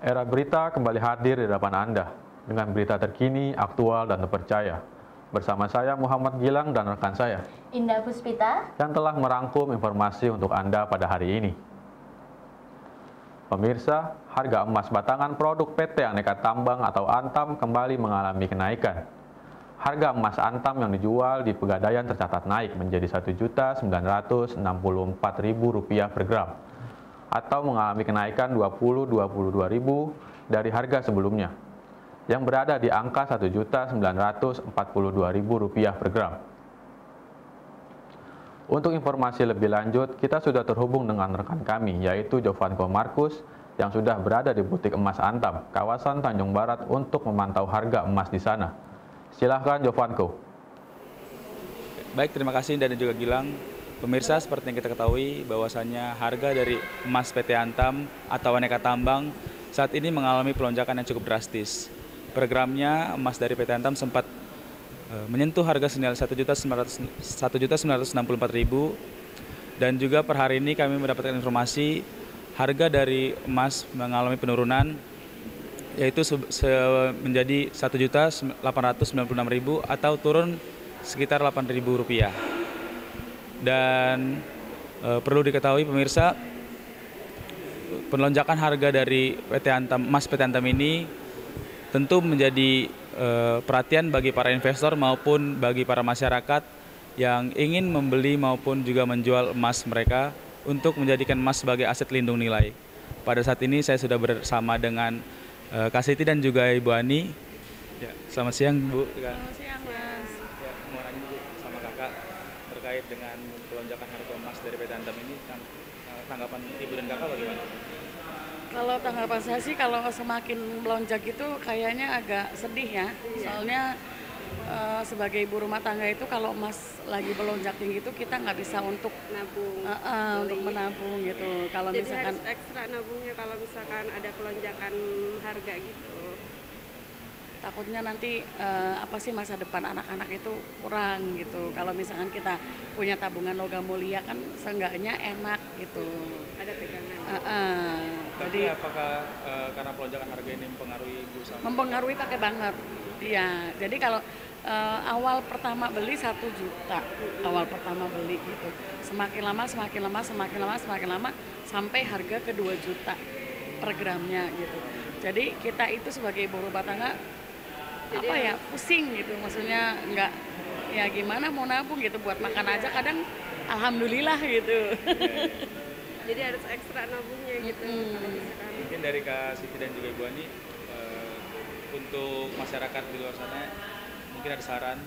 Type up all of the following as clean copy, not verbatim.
Era berita kembali hadir di hadapan Anda dengan berita terkini, aktual, dan terpercaya. Bersama saya Muhammad Gilang dan rekan saya Indah Puspita yang telah merangkum informasi untuk Anda pada hari ini. Pemirsa, harga emas batangan produk PT Aneka Tambang atau Antam kembali mengalami kenaikan. Harga emas Antam yang dijual di Pegadaian tercatat naik menjadi Rp1.964.000 per gram, atau mengalami kenaikan Rp22.000 dari harga sebelumnya, yang berada di angka Rp1.942.000 per gram. Untuk informasi lebih lanjut, kita sudah terhubung dengan rekan kami, yaitu Jovanko Markus, yang sudah berada di butik emas Antam, kawasan Tanjung Barat, untuk memantau harga emas di sana. Silahkan Jovanko. Baik, terima kasih dan juga Gilang. Pemirsa, seperti yang kita ketahui bahwasannya harga dari emas PT Antam atau Aneka Tambang saat ini mengalami pelonjakan yang cukup drastis. Per gramnya emas dari PT Antam sempat menyentuh harga senilai Rp1.964.000, dan juga per hari ini kami mendapatkan informasi harga dari emas mengalami penurunan, yaitu menjadi Rp1.896.000 atau turun sekitar Rp8.000. Dan perlu diketahui pemirsa, penlonjakan harga dari PT Antam, emas PT Antam ini tentu menjadi perhatian bagi para investor maupun bagi para masyarakat yang ingin membeli maupun juga menjual emas mereka untuk menjadikan emas sebagai aset lindung nilai. Pada saat ini saya sudah bersama dengan Kak Siti dan juga Ibu Ani. Ya, selamat siang Bu. Selamat siang Mas. Ya, mau nanya Bu sama Kakak terkait dengan pelonjakan harga emas dari PT Antam ini, tanggapan Ibu dan Kakak bagaimana? Kalau tanggapan saya sih, kalau semakin melonjak itu kayaknya agak sedih ya. Soalnya sebagai ibu rumah tangga itu kalau emas lagi melonjak tinggi itu kita nggak bisa untuk nabung, untuk menabung gitu. Kalau jadi misalkan harus ekstra nabungnya kalau misalkan ada pelonjakan harga gitu. takutnya nanti masa depan anak-anak itu kurang gitu. Kalau misalkan kita punya tabungan logam mulia kan seenggaknya enak gitu. Ada pegangan. Tapi apakah karena pelonjakan harga ini mempengaruhi Ibu sama? Mempengaruhi pakai banget. Iya. Jadi kalau awal pertama beli 1 juta, awal pertama beli gitu. Semakin lama sampai harga ke 2 juta per gramnya gitu. Jadi kita itu sebagai ibu rumah tangga pusing gitu, maksudnya nggak, ya gimana mau nabung gitu buat makan aja kadang alhamdulillah gitu. Jadi harus ekstra nabungnya gitu. Mungkin dari Kak Siti dan juga Ibu Ani, untuk masyarakat di luar sana mungkin ada saran?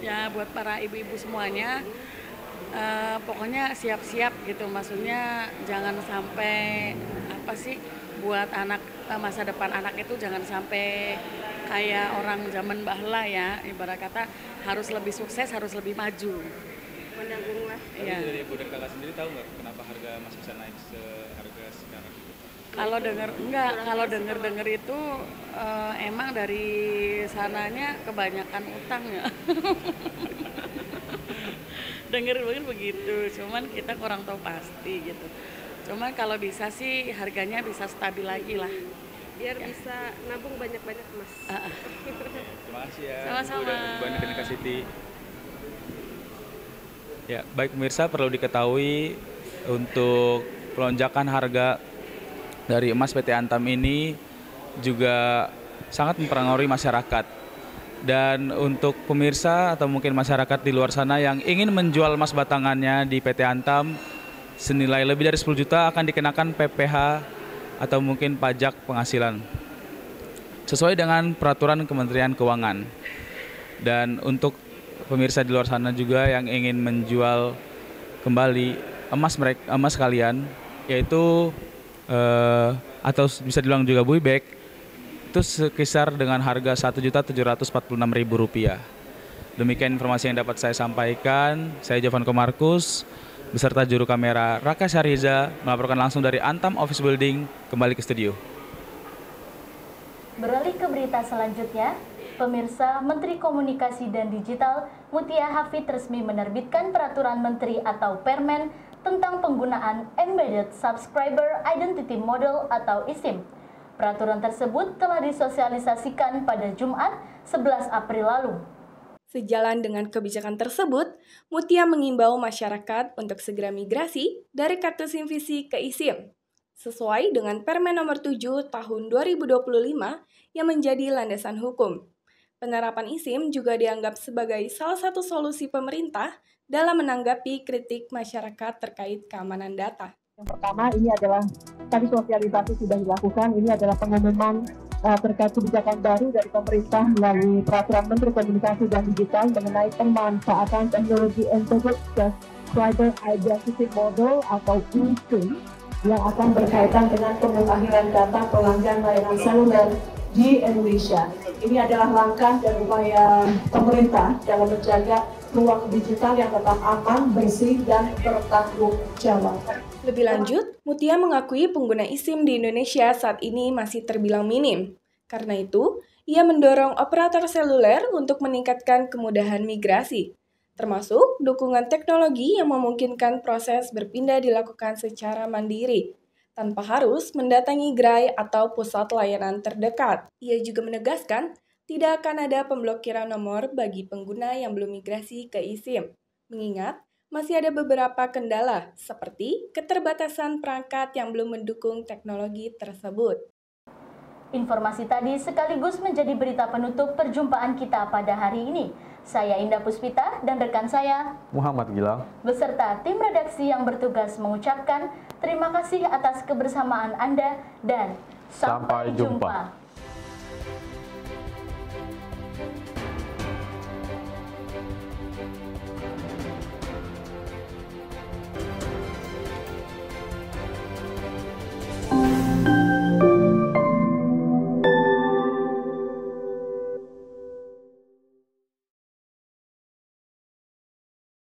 Ya buat para ibu-ibu semuanya, pokoknya siap-siap gitu, maksudnya jangan sampai buat anak, masa depan anak itu jangan sampai kayak orang zaman bahla ya, ibarat kata harus lebih sukses, harus lebih maju. Menabung lah. Ya. Dari Ibu dan Kakak sendiri tahu nggak kenapa harga emas bisa naik seharga sekarang? Kalau dengar itu emang dari sananya kebanyakan utang ya. Dengar begitu, cuman kita kurang tahu pasti gitu. Cuman kalau bisa sih harganya bisa stabil lagi lah. Biar bisa nabung banyak-banyak emas. Terima kasih ya. Sama-sama. Ibu dan Kak Siti. Ya, baik pemirsa, perlu diketahui untuk pelonjakan harga dari emas PT Antam ini juga sangat mempengaruhi masyarakat. Dan untuk pemirsa atau mungkin masyarakat di luar sana yang ingin menjual emas batangannya di PT Antam senilai lebih dari 10 juta akan dikenakan PPh atau mungkin pajak penghasilan sesuai dengan peraturan Kementerian Keuangan. Dan untuk pemirsa di luar sana juga yang ingin menjual kembali emas kalian, yaitu atau bisa dibilang juga buybag, itu sekisar dengan harga Rp1.746.000. Demikian informasi yang dapat saya sampaikan. Saya Jovanko Markus beserta juru kamera Raka Syariza melaporkan langsung dari Antam Office Building kembali ke studio. Beralih ke berita selanjutnya, pemirsa, Menteri Komunikasi dan Digital Mutia Hafid resmi menerbitkan Peraturan Menteri atau Permen tentang penggunaan Embedded Subscriber Identity Model atau eSIM. Peraturan tersebut telah disosialisasikan pada Jumat 11 April lalu. Sejalan dengan kebijakan tersebut, Mutia mengimbau masyarakat untuk segera migrasi dari kartu SIM fisik ke eSIM, sesuai dengan Permen Nomor 7 Tahun 2025 yang menjadi landasan hukum. Penerapan eSIM juga dianggap sebagai salah satu solusi pemerintah dalam menanggapi kritik masyarakat terkait keamanan data. Yang pertama, ini adalah tadi sosialisasi sudah dilakukan, ini adalah pengumuman terkait kebijakan baru dari pemerintah melalui Peraturan Menteri Komunikasi dan Digital mengenai pemanfaatan teknologi Embedded Subscriber Identity Model atau eSIM yang akan berkaitan dengan pemutahiran data pelanggan layanan seluler di Indonesia. Ini adalah langkah dan upaya pemerintah dalam menjaga ruang digital yang tetap aman, bersih, dan bertanggung jawab. Lebih lanjut, Mutia mengakui pengguna eSIM di Indonesia saat ini masih terbilang minim. Karena itu, ia mendorong operator seluler untuk meningkatkan kemudahan migrasi, termasuk dukungan teknologi yang memungkinkan proses berpindah dilakukan secara mandiri, tanpa harus mendatangi gerai atau pusat layanan terdekat. Ia juga menegaskan, tidak akan ada pemblokiran nomor bagi pengguna yang belum migrasi ke eSIM, mengingat masih ada beberapa kendala seperti keterbatasan perangkat yang belum mendukung teknologi tersebut. Informasi tadi sekaligus menjadi berita penutup perjumpaan kita pada hari ini. Saya Indah Puspita dan rekan saya Muhammad Gilang beserta tim redaksi yang bertugas mengucapkan terima kasih atas kebersamaan Anda dan sampai jumpa.